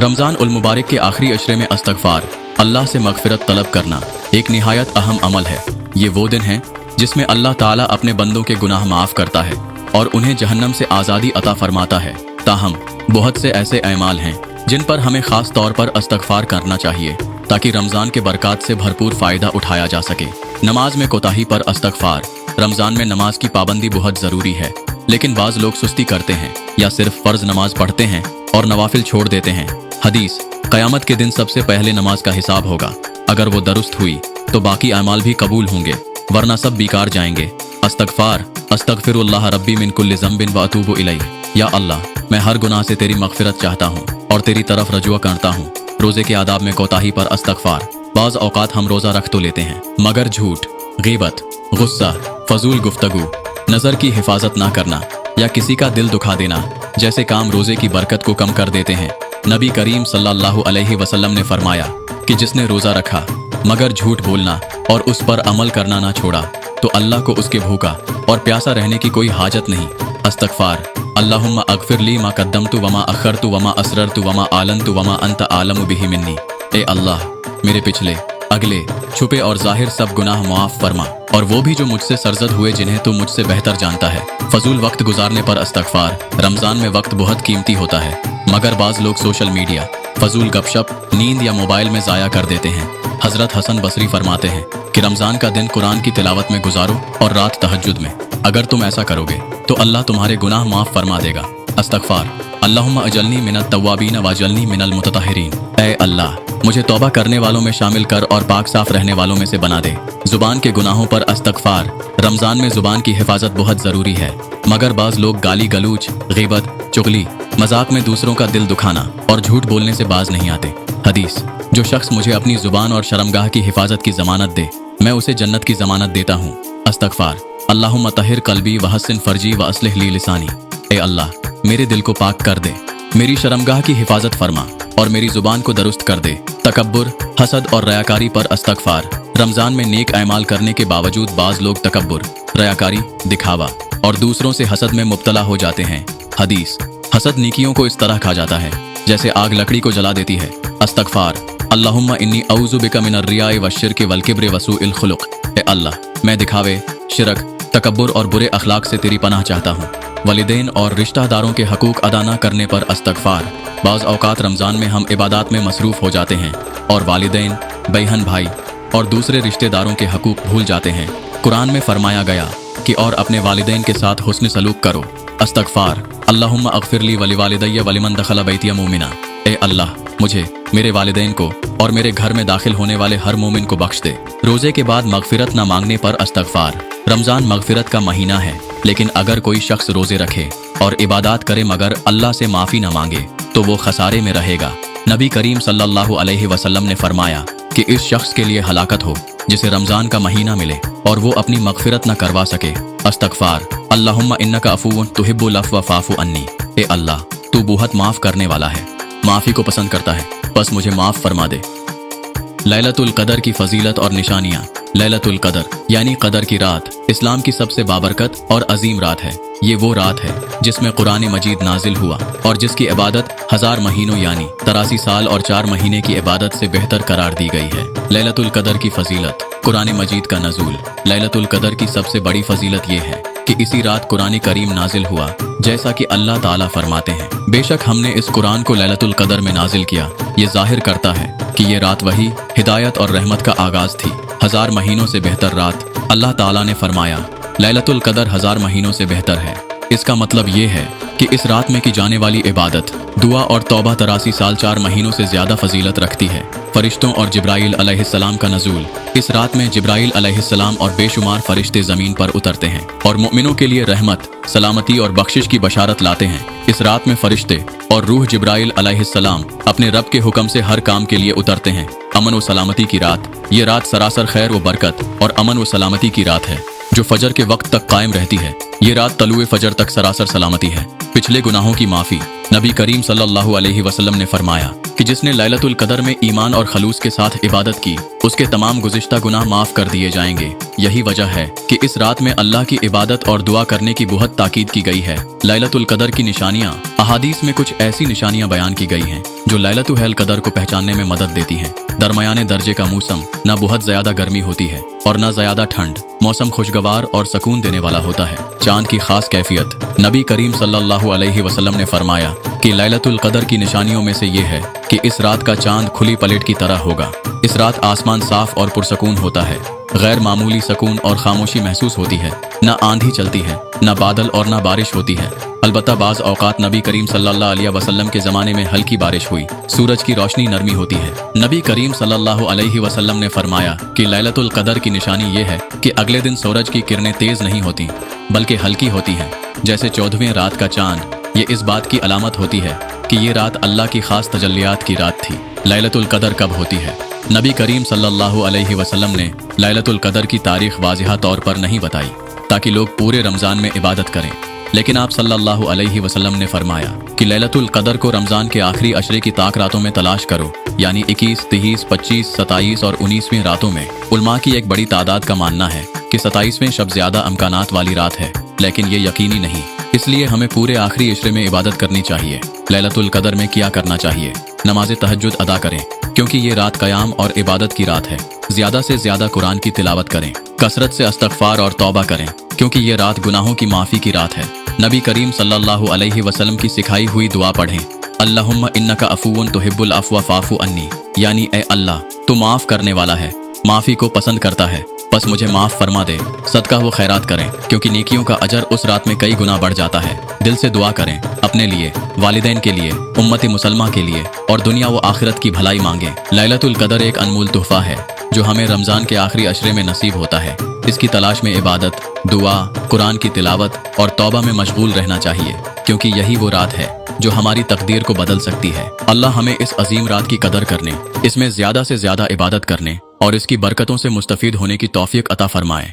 रमज़ान उल मुबारक के आखिरी अशरे में इस्तग़फ़ार, अल्लाह से मग़फ़िरत तलब करना एक निहायत अहम अमल है। ये वो दिन है जिसमें अल्लाह ताला अपने बंदों के गुनाह माफ़ करता है और उन्हें जहन्नम से आज़ादी अता फरमाता है। ताहम बहुत से ऐसे अमाल हैं जिन पर हमें ख़ास तौर पर इस्तग़फ़ार करना चाहिए ताकि रमज़ान के बरक़ात से भरपूर फ़ायदा उठाया जा सके। नमाज में कोताही पर इस्तग़फ़ार। रमज़ान में नमाज की पाबंदी बहुत ज़रूरी है, लेकिन बाज़ लोग सुस्ती करते हैं या सिर्फ फ़र्ज़ नमाज पढ़ते हैं और नवाफिल छोड़ देते हैं। हदीस, क़यामत के दिन सबसे पहले नमाज का हिसाब होगा। अगर वो दुरुस्त हुई तो बाकी अमाल भी कबूल होंगे, वरना सब बेकार जाएंगे। इस्तग़फ़ार, अस्तग़फ़िरुल्लाह रब्बी मिन कुल्लि ज़ंबिन व अतूबु इलैह। या अल्लाह, मैं हर गुनाह से तेरी मग़फ़िरत चाहता हूँ और तेरी तरफ रजुआ करता हूँ। रोज़े के आदाब में कोताही पर इस्तग़फ़ार। बाज़ औक़ात हम रोज़ा रख तो लेते हैं मगर झूठ, ग़ीबत, गुस्सा, फ़ज़ूल गुफ्तगू, नज़र की हिफाजत ना करना या किसी का दिल दुखा देना जैसे काम रोज़े की बरकत को कम कर देते हैं। नबी करीम सल्लल्लाहु अलैहि वसल्लम ने फरमाया कि जिसने रोज़ा रखा मगर झूठ बोलना और उस पर अमल करना ना छोड़ा तो अल्लाह को उसके भूखा और प्यासा रहने की कोई हाजत नहीं। इस्तग़फ़ार, अल्लाहुम्मा अग़फ़िर ली मा क़द्दमतु वमा अख़रतु वमा असररतु वमा आलनतु वमा अंत आलमु बिही मिन्नी। ए अल्लाह, मेरे पिछले, अगले, छुपे और ज़ाहिर सब गुनाह मुआफ़ फरमा, और वो भी जो मुझसे सरज़द हुए जिन्हें तू मुझसे बेहतर जानता है। फ़ज़ूल वक्त गुजारने पर इस्तग़फ़ार। रमज़ान में वक्त बहुत कीमती होता है मगर बाज़ लोग सोशल मीडिया, फ़ज़ूल गपशप, नींद या मोबाइल में ज़ाया कर देते हैं। हज़रत हसन बसरी फरमाते हैं कि रमज़ान का दिन कुरान की तिलावत में गुजारो और रात तहज्जुद में। अगर तुम ऐसा करोगे तो अल्लाह तुम्हारे गुनाह माफ़ फरमा देगा। इस्तग़फ़ार, अल्लाहुम्मा अजलनी मिनत तव्वाबीन व अजलनी मिनल मुततहिरीन। ऐ अल्लाह, मुझे तौबा करने वालों में शामिल कर और पाक साफ रहने वालों में से बना दे। ज़ुबान के गुनाहों पर इस्तग़फ़ार। रमज़ान में ज़ुबान की हिफाजत बहुत ज़रूरी है मगर बाज़ लोग गाली गलूच, ग़ीबत, चुगली, मजाक में दूसरों का दिल दुखाना और झूठ बोलने से बाज नहीं आते। हदीस, जो शख्स मुझे अपनी ज़ुबान और शर्मगाह की हिफाजत की ज़मानत दे मैं उसे जन्नत की ज़मानत देता हूँ। इस्तग़फ़ार, अल्लाहुम्मा तहिर क़ल्बी व हस्सिन फ़र्जी व अस्लिह ली लिसानी। ए अल्लाह, मेरे दिल को पाक कर दे, मेरी शर्मगाह की हिफाजत फरमा और मेरी ज़ुबान को दुरुस्त कर दे। तकब्बुर, हसद और रयाकारी पर इस्तग़फ़ार। रमज़ान में नेक अमाल करने के बावजूद बाज़ लोग तकब्बुर, रयाकारी, दिखावा और दूसरों से हसद में मुब्तला हो जाते हैं। हदीस, हसद नेकियों को इस तरह खा जाता है जैसे आग लकड़ी को जला देती है। इस्तग़फ़ार, अल्लाहुम्मा इन्नी औज़ु बिका मिनर रियाए व शिर्क वल किब्र व सूइल खुलुक़। ए अल्लाह, मैं दिखावे, शिरक, तकब्बुर और बुरे अखलाक से तेरी पनाह चाहता हूँ। वलिदैन और रिश्तेदारों के हकूक़ अदा न करने पर इस्तग़फ़ार। बाज़ औक़ात रमज़ान में हम इबादत में मसरूफ़ हो जाते हैं और वालिदैन, बहन भाई और दूसरे रिश्तेदारों के हकूक़ भूल जाते हैं। कुरान में फरमाया गया कि और अपने वालिदैन के साथ हुस्न सलूक करो। इस्तग़फ़ार, अल्लाहुम्मा अग़फ़िर ली व लिवालिदैया व लिमन दख़ला बैतिया मुमिना। ए अल्लाह, मुझे, मेरे वालिदैन को और मेरे घर में दाखिल होने वाले हर मोमिन को बख्श दे। रोज़े के बाद मग़फ़िरत न मांगने पर इस्तग़फ़ार। रमज़ान मग़फ़िरत का महीना है, लेकिन अगर कोई शख्स रोज़े रखे और इबादत करे मगर अल्लाह से माफ़ी न मांगे तो वो खसारे में रहेगा। नबी करीम सल्लल्लाहु अलैहि वसल्लम ने फरमाया कि इस शख्स के लिए हलाकत हो जिसे रमज़ान का महीना मिले और वो अपनी मग़फ़िरत न करवा सके। इस्तग़फ़ार, अल्लाहुम्मा इन्नका अफ़ुव्वुन तुहिब्बुल अफ़्व फ़अफ़ु अन्नी। ए अल्लाह, तू बहुत माफ़ करने वाला है, माफ़ी को पसंद करता है, बस मुझे माफ़ फरमा दे। लैलतुल क़दर की फ़जीलत और निशानियाँ। लैलतुल क़दर यानी क़दर की रात इस्लाम की सबसे बाबरकत और अजीम रात है। ये वो रात है जिसमें कुरान मजीद नाजिल हुआ और जिसकी इबादत 1000 महीनों यानी 83 साल और 4 महीने की इबादत से बेहतर करार दी गई है। लैलतुल क़दर की फ़जीलत। कुरान मजीद का नज़ूल। लैलतुल क़दर की सबसे बड़ी फ़जीलत ये है कि इसी रात कुरान करीम नाजिल हुआ, जैसा कि अल्लाह ताला फरमाते हैं, बेशक हमने इस कुरान को लैलतुल क़दर में नाजिल किया। ये ज़ाहिर करता है कि ये रात वही, हिदायत और रहमत का आगाज़ थी। 1000 महीनों से बेहतर रात। अल्लाह ताला ने फरमाया लैलतुल क़दर 1000 महीनों से बेहतर है। इसका मतलब ये है कि इस रात में की जाने वाली इबादत, दुआ और तौबा 83 साल 4 महीनों से ज़्यादा फजीलत रखती है। फरिश्तों और जिब्राईल अलैहिस्सलाम का नज़ूल। इस रात में जिब्राईल अलैहिस्सलाम और बेशुमार फरिश्ते ज़मीन पर उतरते हैं और मुमिनों के लिए रहमत, सलामती और बख्शिश की बशारत लाते हैं। इस रात में फरिश्ते और रूह जिब्राईल अलैहिस्सलाम अपने रब के हुक्म से हर काम के लिए उतरते हैं। अमन व सलामती की रात। ये रात सरासर खैर व बरकत और अमन व सलामती की रात है जो फजर के वक्त तक कायम रहती है। ये रात तलुए फजर तक सरासर सलामती है। पिछले गुनाहों की माफ़ी। नबी करीम सल्लल्लाहु अलैहि वसल्लम ने फरमाया कि जिसने लैलतुल क़दर में ईमान और खलूस के साथ इबादत की उसके तमाम गुज़िश्ता गुनाह माफ़ कर दिए जाएंगे। यही वजह है कि इस रात में अल्लाह की इबादत और दुआ करने की बहुत ताकीद की गई है। लैलतुल कदर की निशानियाँ, अहादीस में कुछ ऐसी निशानियाँ बयान की गई हैं जो लैलतुल कदर को पहचानने में मदद देती हैं। दरमियाने दर्जे का मौसम, न बहुत ज्यादा गर्मी होती है और न ज्यादा ठंड। मौसम खुशगवार और सुकून देने वाला होता है। चांद की खास कैफियत, नबी करीम सल्लल्लाहु अलैहि वसल्लम ने फरमाया कि लैलतुल कदर की निशानियों में से ये है कि इस रात का चांद खुली प्लेट की तरह होगा। इस रात आसमान साफ और पुरसकून होता है। गैर मामूली सुकून और खामोशी महसूस होती है। न आंधी चलती है, न बादल और न बारिश होती है। अलबत्ता बाज़ औकात नबी करीम सल्लल्लाहु अलैहि वसल्लम के ज़माने में हल्की बारिश हुई। सूरज की रोशनी नरमी होती है। नबी करीम सल्लल्लाहु अलैहि वसल्लम ने फरमाया कि लैलतुल कदर की निशानी ये है कि अगले दिन सूरज की किरणें तेज़ नहीं होती बल्कि हल्की होती हैं, जैसे 14वें रात का चांद। ये इस बात की अलामत होती है कि ये रात अल्लाह की खास तजल्लियात की रात थी। लैलतुल कदर कब होती है? नबी करीम सल्लल्लाहु अलैहि वसल्लम ने लैलतुल कदर की तारीख वाज़िहा तौर पर नहीं बताई ताकि लोग पूरे रमज़ान में इबादत करें, लेकिन आप सल्लल्लाहु अलैहि वसल्लम ने फरमाया कि लैलतुल कदर को रमज़ान के आखिरी अशरे की ताक रातों में तलाश करो, यानी 21, 23, 25, 27 और 19वीं रातों में। उलमा की एक बड़ी तादाद का मानना है कि 27वें शब ज़्यादा अमकानात वाली रात है, लेकिन ये यकीनी नहीं। इसलिए हमें पूरे आखिरी अशरे में इबादत करनी चाहिए। लैलतुल कदर में क्या करना चाहिए? नमाज तहज्जुद अदा करें, क्योंकि ये रात क़याम और इबादत की रात है। ज़्यादा से ज़्यादा कुरान की तिलावत करें। कसरत से इस्तग़फ़ार और तौबा करें, क्योंकि ये रात गुनाहों की माफ़ी की रात है। नबी करीम सल्लल्लाहु अलैहि वसल्लम की सिखाई हुई दुआ पढ़ें। अल्लाहुम्मा इन्नका अफ़ूउन तुहिब्बुल अफ़्वा फ़ाफ़ु अन्नी, यानी ए अल्लाह, तू माफ़ करने वाला है, माफ़ी को पसंद करता है, बस मुझे माफ़ फरमा दे। सदका व खैरात करें, क्योंकि नेकियों का अजर उस रात में कई गुना बढ़ जाता है। दिल से दुआ करें, अपने लिए, वालिदैन के लिए, उम्मत मुसलमा के लिए और दुनिया व आखिरत की भलाई मांगें। लैलतुल कदर एक अनमोल तोहफा है जो हमें रमज़ान के आखिरी अशरे में नसीब होता है। इसकी तलाश में इबादत, दुआ, कुरान की तिलावत और तौबा में मशगूल रहना चाहिए, क्योंकि यही वो रात है जो हमारी तकदीर को बदल सकती है। अल्लाह हमें इस अजीम रात की कदर करने, इसमें ज़्यादा से ज़्यादा इबादत करने और इसकी बरकतों से मुस्तफ़ीद होने की तौफीक अता फरमाए।